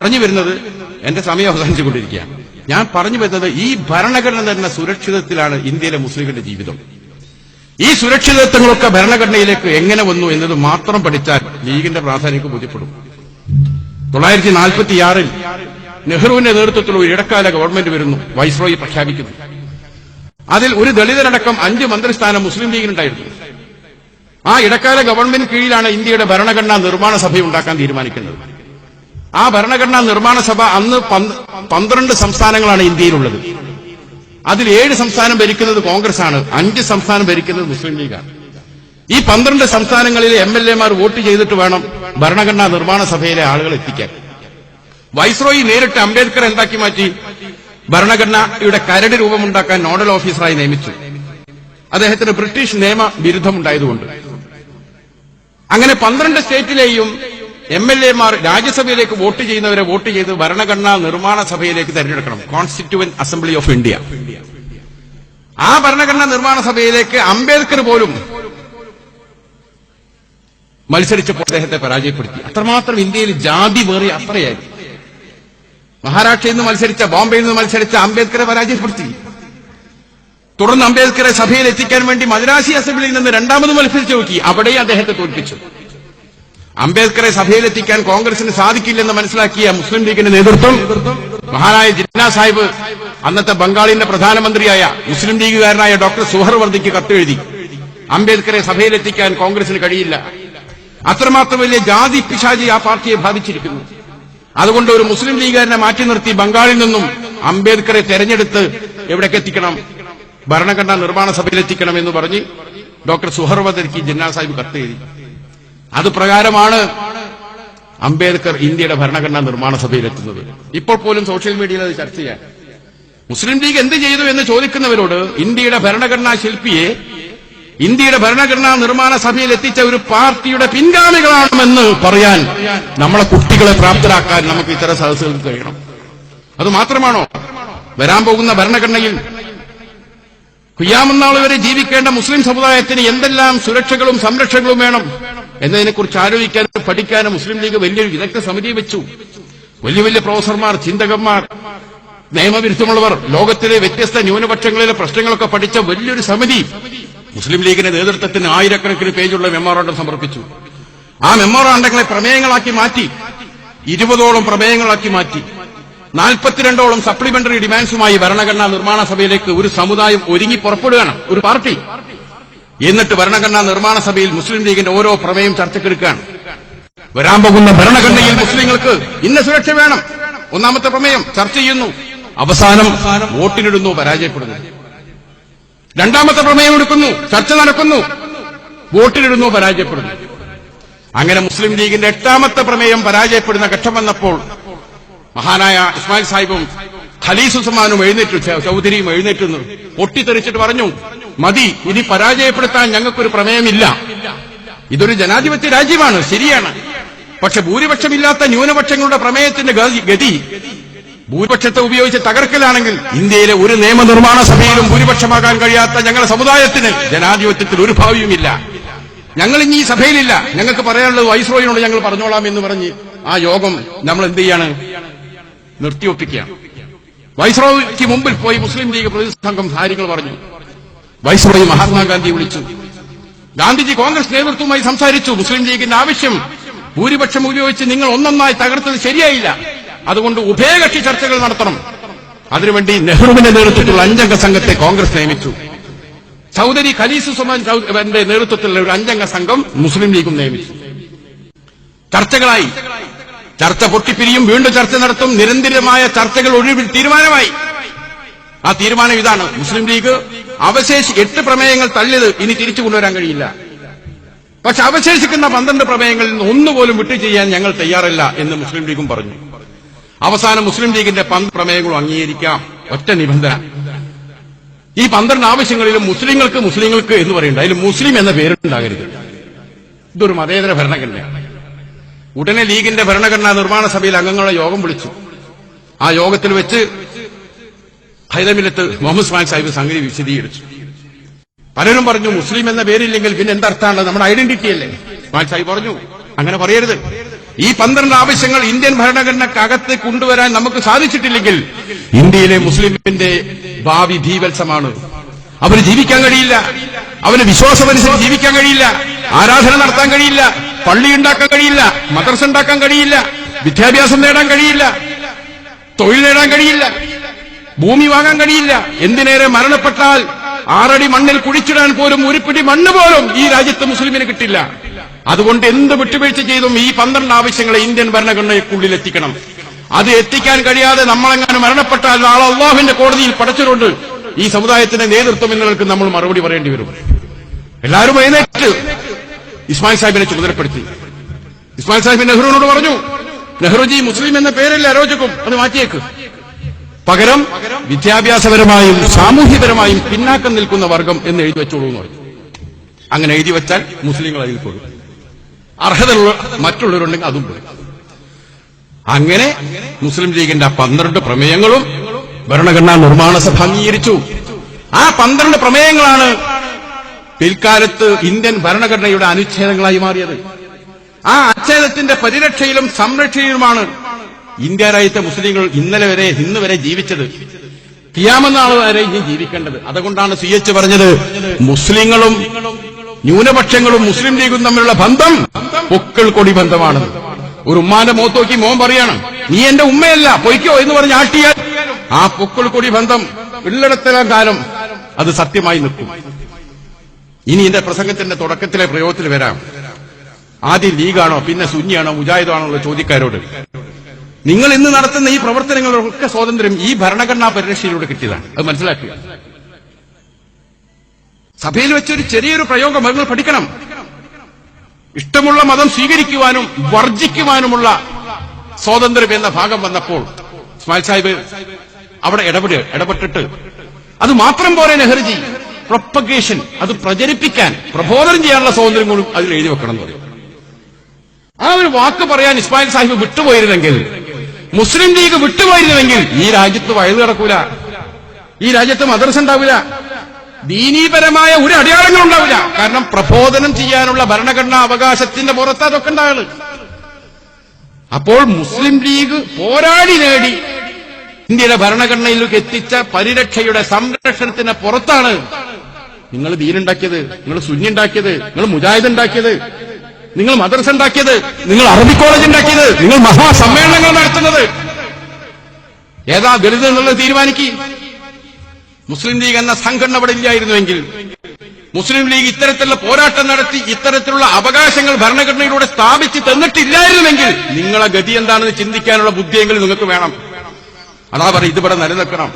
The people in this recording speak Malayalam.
പറഞ്ഞു വരുന്നത്, എന്റെ സമയം അവസാനിച്ചുകൊണ്ടിരിക്കുക, ഞാൻ പറഞ്ഞു വരുന്നത് ഈ ഭരണഘടന തന്നെ സുരക്ഷിതത്തിലാണ് ഇന്ത്യയിലെ മുസ്ലിങ്ങളുടെ ജീവിതം. ഈ സുരക്ഷിതത്വങ്ങളൊക്കെ ഭരണഘടനയിലേക്ക് എങ്ങനെ വന്നു എന്നത് മാത്രം പഠിച്ചാൽ ലീഗിന്റെ പ്രാധാന്യം ബോധ്യപ്പെടും. 1946 നെഹ്റുവിന്റെ നേതൃത്വത്തിൽ ഒരു ഇടക്കാല ഗവൺമെന്റ് വരുന്നു, വൈസ്രോയി പ്രഖ്യാപിക്കുന്നു. അതിൽ ഒരു ദളിതരടക്കം 5 മന്ത്രിസ്ഥാനം മുസ്ലിം ലീഗിനുണ്ടായിരുന്നു. ആ ഇടക്കാല ഗവൺമെന്റ് കീഴിലാണ് ഇന്ത്യയുടെ ഭരണഘടനാ നിർമ്മാണ സഭ ഉണ്ടാക്കാൻ തീരുമാനിക്കുന്നത്. ആ ഭരണഘടനാ നിർമ്മാണ സഭ അന്ന് 12 സംസ്ഥാനങ്ങളാണ് ഇന്ത്യയിലുള്ളത്. അതിൽ 7 സംസ്ഥാനം ഭരിക്കുന്നത് കോൺഗ്രസ് ആണ്, 5 സംസ്ഥാനം ഭരിക്കുന്നത് മുസ്ലിം ലീഗാണ്. ഈ 12 സംസ്ഥാനങ്ങളിലെ MLA-മാർ വോട്ട് ചെയ്തിട്ട് വേണം ഭരണഘടനാ നിർമ്മാണ സഭയിലെ ആളുകൾ എത്തിക്കാൻ. വൈസ്രോയി നേരിട്ട് അംബേദ്കർ എന്താക്കി മാറ്റി? ഭരണഘടനയുടെ കരട് രൂപമുണ്ടാക്കാൻ നോഡൽ ഓഫീസറായി നിയമിച്ചു. അദ്ദേഹത്തിന് ബ്രിട്ടീഷ് നിയമ ബിരുദമുണ്ടായതുകൊണ്ട്. അങ്ങനെ 12 സ്റ്റേറ്റിലെയും MLA-മാർ രാജ്യസഭയിലേക്ക് വോട്ട് ചെയ്യുന്നവരെ വോട്ട് ചെയ്ത് ഭരണഘടനാ നിർമ്മാണ സഭയിലേക്ക് തെരഞ്ഞെടുക്കണം, കോൺസ്റ്റിറ്റ്യൂവന്റ് അസംബ്ലി ഓഫ് ഇന്ത്യ. ആ ഭരണഘടനാ നിർമ്മാണ സഭയിലേക്ക് അംബേദ്കർ പോലും മത്സരിച്ചപ്പോൾ അദ്ദേഹത്തെ പരാജയപ്പെടുത്തി. അത്രമാത്രം ഇന്ത്യയിൽ ജാതി വേറെ അത്രയായിരുന്നു. മഹാരാഷ്ട്രയിൽ നിന്ന് മത്സരിച്ച, ബോംബെയിൽ നിന്ന് മത്സരിച്ച അംബേദ്കറെ പരാജയപ്പെടുത്തി. തുടർന്ന് അംബേദ്കറെ സഭയിൽ എത്തിക്കാൻ വേണ്ടി മദ്രാസി അസംബ്ലിയിൽ നിന്ന് 2ാമത് മത്സരിച്ചു നോക്കി, അവിടെയും അദ്ദേഹത്തെ തോൽപ്പിച്ചു. അംബേദ്കറെ സഭയിലെത്തിക്കാൻ കോൺഗ്രസിന് സാധിക്കില്ലെന്ന് മനസ്സിലാക്കിയ മുസ്ലിം ലീഗിന്റെ നേതൃത്വം മഹാനായ ജിന്ന സാഹിബ് അന്നത്തെ ബംഗാളിന്റെ പ്രധാനമന്ത്രിയായ മുസ്ലിം ലീഗുകാരനായ ഡോക്ടർ സുഹർവർദിക്ക് കത്തെഴുതി. അംബേദ്കറെ സഭയിലെത്തിക്കാൻ കോൺഗ്രസിന് കഴിയില്ല, അത്രമാത്രം വലിയ ജാതി പിശാചി ആ പാർട്ടിയെ ബാധിച്ചിരിക്കുന്നു. അതുകൊണ്ട് ഒരു മുസ്ലിം ലീഗുകാരനെ മാറ്റി നിർത്തി ബംഗാളിൽ നിന്നും അംബേദ്കറെ തെരഞ്ഞെടുത്ത് എവിടേക്ക് എത്തിക്കണം? ഭരണഘടനാ നിർമ്മാണ സഭയിലെത്തിക്കണം എന്ന് പറഞ്ഞ് ഡോക്ടർ സുഹർവർദിക്ക് ജിന്ന സാഹിബ് കത്തെഴുതി. അത് പ്രകാരമാണ് അംബേദ്കർ ഇന്ത്യയുടെ ഭരണഘടനാ നിർമ്മാണ സഭയിലെത്തുന്നത്. ഇപ്പോൾ പോലും സോഷ്യൽ മീഡിയയിൽ അത് ചർച്ച ചെയ്യാൻ മുസ്ലിം ലീഗ് എന്ത് ചെയ്തു എന്ന് ചോദിക്കുന്നവരോട് ഇന്ത്യയുടെ ഭരണഘടനാ ശില്പിയെ ഇന്ത്യയുടെ ഭരണഘടനാ നിർമ്മാണ സഭയിൽ എത്തിച്ച ഒരു പാർട്ടിയുടെ പിൻഗാമികളാണെന്ന് പറയാൻ നമ്മളെ കുട്ടികളെ പ്രാപ്തരാക്കാൻ നമുക്ക് ഇത്തരം സദസ്സുകൾക്ക് കഴിയണം. അത് മാത്രമാണോ? വരാൻ പോകുന്ന ഭരണഘടനയിൽ ഖിയാമത്ത് നാൾ വരെ ജീവിക്കേണ്ട മുസ്ലിം സമുദായത്തിന് എന്തെല്ലാം സുരക്ഷകളും സംരക്ഷണങ്ങളും വേണം എന്നതിനെക്കുറിച്ച് ആലോചിക്കാനും പഠിക്കാനും മുസ്ലിം ലീഗ് വലിയൊരു വിദഗ്ധ സമിതി വെച്ചു. വലിയ വലിയ പ്രൊഫസർമാർ, ചിന്തകന്മാർ, നിയമവിരുദ്ധമുള്ളവർ, ലോകത്തിലെ വ്യത്യസ്ത ന്യൂനപക്ഷങ്ങളിലെ പ്രശ്നങ്ങളൊക്കെ പഠിച്ച വലിയൊരു സമിതി മുസ്ലിം ലീഗിന്റെ നേതൃത്വത്തിന് 1000കണക്കിന് പേജുള്ള മെമ്മോറാണ്ടം സമർപ്പിച്ചു. ആ മെമ്മോറാണ്ടങ്ങളെ പ്രമേയങ്ങളാക്കി മാറ്റി, 20ഓളം പ്രമേയങ്ങളാക്കി മാറ്റി. 42ഓളം സപ്ലിമെന്ററി ഡിമാൻഡ്സുമായി ഭരണഘടനാ നിർമ്മാണ സഭയിലേക്ക് ഒരു സമുദായം ഒരുങ്ങി പുറപ്പെടുകയാണ്, ഒരു പാർട്ടി. എന്നിട്ട് ഭരണഘടനാ നിർമ്മാണ സഭയിൽ മുസ്ലിം ലീഗിന്റെ ഓരോ പ്രമേയം ചർച്ചക്കെടുക്കുകയാണ്. വരാൻ പോകുന്ന ഭരണഘടനയിൽ മുസ്ലിങ്ങൾക്ക് ഇന്ന സുരക്ഷ വേണം, 1ാമത്തെ പ്രമേയം ചർച്ച ചെയ്യുന്നു. അവസാനം വോട്ടിനിടുന്നു, പരാജയപ്പെടുന്നു. 2ാമത്തെ പ്രമേയം എടുക്കുന്നു, ചർച്ച നടക്കുന്നു, വോട്ടിനിടുന്നു, പരാജയപ്പെടുന്നു. അങ്ങനെ മുസ്ലിം ലീഗിന്റെ 8ാമത്തെ പ്രമേയം പരാജയപ്പെടുന്ന ഘട്ടം വന്നപ്പോൾ മഹാനായ ഇസ്മായിൽ സാഹിബും ഖലീസ് ഉസ്മാനും എഴുന്നേറ്റു, ചൌധരിയും എഴുന്നേറ്റു പൊട്ടിത്തെറിച്ചിട്ട് പറഞ്ഞു, മതി, ഇനി പരാജയപ്പെടുത്താൻ ഞങ്ങൾക്കൊരു പ്രമേയമില്ല. ഇതൊരു ജനാധിപത്യ രാജ്യമാണ്, ശരിയാണ്. പക്ഷെ ഭൂരിപക്ഷമില്ലാത്ത ന്യൂനപക്ഷങ്ങളുടെ പ്രമേയത്തിന്റെ ഗതി ഭൂരിപക്ഷത്തെ ഉപയോഗിച്ച് തകർക്കലാണെങ്കിൽ ഇന്ത്യയിലെ ഒരു നിയമനിർമ്മാണ സഭയിലും ഭൂരിപക്ഷമാകാൻ കഴിയാത്ത ഞങ്ങളുടെ സമുദായത്തിന് ജനാധിപത്യത്തിൽ ഒരു ഭാവിയുമില്ല. ഞങ്ങൾ ഇനി ഈ സഭയിലില്ല, ഞങ്ങൾക്ക് പറയാനുള്ളത് വൈസ്രോയിനോട് ഞങ്ങൾ പറഞ്ഞോളാം എന്ന് പറഞ്ഞ് ആ യോഗം നമ്മൾ എന്ത് ചെയ്യാണ്? നിർത്തിയൊപ്പിക്കുകയാണ്. വൈസ്രോയിക്ക് മുമ്പിൽ പോയി മുസ്ലിം ലീഗ് പ്രതിനിധി സംഘം കാര്യങ്ങൾ പറഞ്ഞു. വൈസ്രോയി മഹാത്മാഗാന്ധി വിളിച്ചു. ഗാന്ധിജി കോൺഗ്രസ് നേതൃത്വവുമായി സംസാരിച്ചു. മുസ്ലിം ലീഗിന്റെ ആവശ്യം ഭൂരിപക്ഷം ഉപയോഗിച്ച് നിങ്ങൾ ഒന്നൊന്നായി തകർത്തത് ശരിയായില്ല, അതുകൊണ്ട് ഉഭയകക്ഷി ചർച്ചകൾ നടത്തണം. അതിനുവേണ്ടി നെഹ്റുവിന്റെ നേതൃത്വത്തിലുള്ള 5അംഗ സംഘത്തെ കോൺഗ്രസ് നിയമിച്ചു. ചൌധരി ഖലീസ് ഉസ്മാന്റെ നേതൃത്വത്തിലുള്ള ഒരു 5അംഗ സംഘം മുസ്ലിം ലീഗും നിയമിച്ചു. ചർച്ചകളായി, ചർച്ച പൊട്ടിപ്പിരിയും, വീണ്ടും ചർച്ച നടത്തും. നിരന്തരമായ ചർച്ചകൾ ഒടുവിൽ തീരുമാനമായി. ആ തീരുമാനം ഇതാണ്: മുസ്ലിം ലീഗ് അവശേഷി 8 പ്രമേയങ്ങൾ തള്ളിയത് ഇനി തിരിച്ചു കൊണ്ടുവരാൻ കഴിയില്ല. പക്ഷെ അവശേഷിക്കുന്ന 12 പ്രമേയങ്ങളിൽ നിന്ന് ഒന്നുപോലും വിട്ടു ചെയ്യാൻ ഞങ്ങൾ തയ്യാറല്ല എന്ന് മുസ്ലിം ലീഗും പറഞ്ഞു. അവസാനം മുസ്ലിം ലീഗിന്റെ 12 പ്രമേയങ്ങളും അംഗീകരിക്കാം, ഒറ്റ നിബന്ധന: ഈ 12 ആവശ്യങ്ങളിലും മുസ്ലിങ്ങൾക്ക് എന്ന് പറയുന്നുണ്ട്, അതിൽ മുസ്ലിം എന്ന പേരുണ്ടാകരുത്. ഇതൊരു മതേതര ഭരണഘടനയാണ്. ഉടനെ ലീഗിന്റെ ഭരണഘടനാ നിർമ്മാണ സഭയിൽ അംഗങ്ങളുടെ യോഗം വിളിച്ചു. ആ യോഗത്തിൽ വെച്ച് ഹൈദരമില്ലത്ത് മുഹമ്മദ് ഉസ്മാൻ സാഹിബ് സംഗതി വിശദീകരിച്ചു. പലരും പറഞ്ഞു, മുസ്ലിം എന്ന പേരില്ലെങ്കിൽ പിന്നെ എന്തർത്ഥാണ്, നമ്മുടെ ഐഡന്റിറ്റി അല്ലേ. ഉസ്മാൻ സാഹിബ് പറഞ്ഞു, അങ്ങനെ പറയരുത്. ഈ 12 ആവശ്യങ്ങൾ ഇന്ത്യൻ ഭരണഘടനക്കകത്ത് കൊണ്ടുവരാൻ നമുക്ക് സാധിച്ചിട്ടില്ലെങ്കിൽ ഇന്ത്യയിലെ മുസ്ലിമിന്റെ ഭാവി ഭീവത്സമാണ്. അവന് ജീവിക്കാൻ കഴിയില്ല, അവന് വിശ്വാസമനുസരിച്ച് ജീവിക്കാൻ കഴിയില്ല, ആരാധന നടത്താൻ കഴിയില്ല, പള്ളി ഉണ്ടാക്കാൻ കഴിയില്ല, മദ്രസ ഉണ്ടാക്കാൻ കഴിയില്ല, വിദ്യാഭ്യാസം നേടാൻ കഴിയില്ല, തൊഴിൽ നേടാൻ കഴിയില്ല, ഭൂമി വാങ്ങാൻ കഴിയില്ല. എന്തിനേറെ മരണപ്പെട്ടാൽ 6 അടി മണ്ണിൽ കുഴിച്ചിടാൻ പോലും ഒരു പിടി മണ്ണ് പോലും ഈ രാജ്യത്ത് മുസ്ലിമിന് കിട്ടില്ല. അതുകൊണ്ട് എന്ത് വിട്ടുവീഴ്ച ചെയ്തും ഈ 12 ആവശ്യങ്ങളെ ഇന്ത്യൻ ഭരണഘടനയ്ക്കുള്ളിൽ എത്തിക്കണം. അത് എത്തിക്കാൻ കഴിയാതെ നമ്മളെങ്ങാനും മരണപ്പെട്ടാൽ നാളെ അള്ളാഹുവിന്റെ കോടതിയിൽ പടച്ചുകൊണ്ട് ഈ സമുദായത്തിന്റെ നേതൃത്വം എന്നവർക്ക് നമ്മൾ മറുപടി പറയേണ്ടി വരും. എല്ലാവരും എഴുന്നേറ്റ് ഇസ്മായിൽ സാഹിബിനെ ചുമതലപ്പെടുത്തി. ഇസ്മായിൽ സാഹിബ് നെഹ്റുവിനോട് പറഞ്ഞു, നെഹ്റുജി മുസ്ലിം എന്ന പേരല്ലേ അരോചകം, അത് മാറ്റിയേക്ക്. പകരം വിദ്യാഭ്യാസപരമായും സാമൂഹ്യപരമായും പിന്നാക്കം നിൽക്കുന്ന വർഗം എന്ന് എഴുതി വെച്ചോളൂ എന്ന് പറഞ്ഞു. അങ്ങനെ എഴുതി വെച്ചാൽ മുസ്ലിങ്ങൾ അതിൽ പെടും, അർഹതയുള്ള മറ്റുള്ളവരുണ്ടെങ്കിൽ അതും പെടും. അങ്ങനെ മുസ്ലിം ലീഗിന്റെ 12 പ്രമേയങ്ങളും ഭരണഘടനാ നിർമ്മാണ സഭ അംഗീകരിച്ചു. ആ 12 പ്രമേയങ്ങളാണ് പിൽക്കാലത്ത് ഇന്ത്യൻ ഭരണഘടനയുടെ അനുച്ഛേദങ്ങളായി മാറിയത്. ആ അച്ഛേദത്തിന്റെ പരിരക്ഷയിലും സംരക്ഷയിലുമാണ് ഇന്ത്യ രാജ്യത്തെ മുസ്ലിങ്ങൾ ഇന്ന് വരെ ജീവിച്ചത്, ഖിയാമത്ത് വരെ ഇനി ജീവിക്കേണ്ടത്. അതുകൊണ്ടാണ് CH പറഞ്ഞത്, മുസ്ലിങ്ങളും ന്യൂനപക്ഷങ്ങളും മുസ്ലിം ലീഗും തമ്മിലുള്ള ബന്ധം പൊക്കിൾ കൊടി ബന്ധമാണ്. ഒരു ഉമ്മാന്റെ മുഖത്ത് നോക്കി മോൻ പറയാണ്, നീ എന്റെ ഉമ്മയല്ല പൊയ്ക്കോ എന്ന് പറഞ്ഞ് ആട്ടിയാൽ ആ പൊക്കിൾ കൊടി ബന്ധം ഉള്ളിടത്തോളം കാലം അത് സത്യമായി നിൽക്കും. ഇനി എന്റെ പ്രസംഗത്തിന്റെ തുടക്കത്തിലെ പ്രയോഗത്തിൽ വരാം. ആദ്യം ലീഗാണോ പിന്നെ സുന്നിയാണോ മുജാഹിദാണോ ഉള്ള ചോദ്യക്കാരോട്, നിങ്ങൾ ഇന്ന് നടത്തുന്ന ഈ പ്രവർത്തനങ്ങളൊക്കെ സ്വാതന്ത്ര്യം ഈ ഭരണഘടനാ പരിരക്ഷയിലൂടെ കിട്ടിയതാണ്. അത് മനസ്സിലാക്കുക. സഭയിൽ വെച്ചൊരു ചെറിയൊരു പ്രയോഗം നിങ്ങൾ പഠിക്കണം. ഇഷ്ടമുള്ള മതം സ്വീകരിക്കുവാനും വർജിക്കുവാനുമുള്ള സ്വാതന്ത്ര്യം എന്ന ഭാഗം വന്നപ്പോൾ ഇസ്മായിൽ സാഹിബ് അവിടെ ഇടപെട്ടിട്ട് അത് മാത്രം പോരെ നെഹ്റുജി, പ്രൊപ്പഗേഷൻ, അത് പ്രചരിപ്പിക്കാൻ പ്രബോധനം ചെയ്യാനുള്ള സ്വാതന്ത്ര്യം കൂടി അതിൽ എഴുതി വെക്കണം എന്ന് പറയും. ആ ഒരു വാക്ക് പറയാൻ ഇസ്മായിൽ സാഹിബ് വിട്ടുപോയിരുന്നെങ്കിൽ, മുസ്ലിം ലീഗ് വിട്ടുപോയിരുന്നുവെങ്കിൽ ഈ രാജ്യത്ത് വയല് കിടക്കൂല, ഈ രാജ്യത്ത് മദ്രസ ഉണ്ടാവില്ല, ദീനീപരമായ ഒരു അടയാളങ്ങളും ഉണ്ടാവില്ല. കാരണം പ്രബോധനം ചെയ്യാനുള്ള ഭരണഘടനാ അവകാശത്തിന്റെ പുറത്ത് അതൊക്കെ ഉണ്ടാവുള്ളൂ. അപ്പോൾ മുസ്ലിം ലീഗ് പോരാടി നേടി ഇന്ത്യയുടെ ഭരണഘടനയിലേക്ക് എത്തിച്ച പരിരക്ഷയുടെ സംരക്ഷണത്തിന് പുറത്താണ് നിങ്ങൾ ദീനുണ്ടാക്കിയത്, നിങ്ങൾ സുന്നി ഉണ്ടാക്കിയത്, നിങ്ങൾ മുജാഹിദ് ഉണ്ടാക്കിയത്, നിങ്ങൾ മദ്രസ ഉണ്ടാക്കിയത്, നിങ്ങൾ അറബിക് കോളേജ് ഉണ്ടാക്കിയത്, നിങ്ങൾ മഹാസമ്മേളനങ്ങൾ നടത്തുന്നത്. ഏതാ വലുത് എന്നുള്ളത് തീരുമാനിക്കുക. മുസ്ലിം ലീഗ് എന്ന സംഘടന അവിടെ ഇല്ലായിരുന്നുവെങ്കിൽ, മുസ്ലിം ലീഗ് ഇത്തരത്തിലുള്ള പോരാട്ടം നടത്തി ഇത്തരത്തിലുള്ള അവകാശങ്ങൾ ഭരണഘടനയിലൂടെ സ്ഥാപിച്ച് തന്നിട്ടില്ലായിരുന്നുവെങ്കിൽ നിങ്ങളെ ഗതി എന്താണെന്ന് ചിന്തിക്കാനുള്ള ബുദ്ധിയെങ്കിലും നിങ്ങൾക്ക് വേണം. അതാ പറയും, ഇതിവിടെ നിലനിൽക്കണം.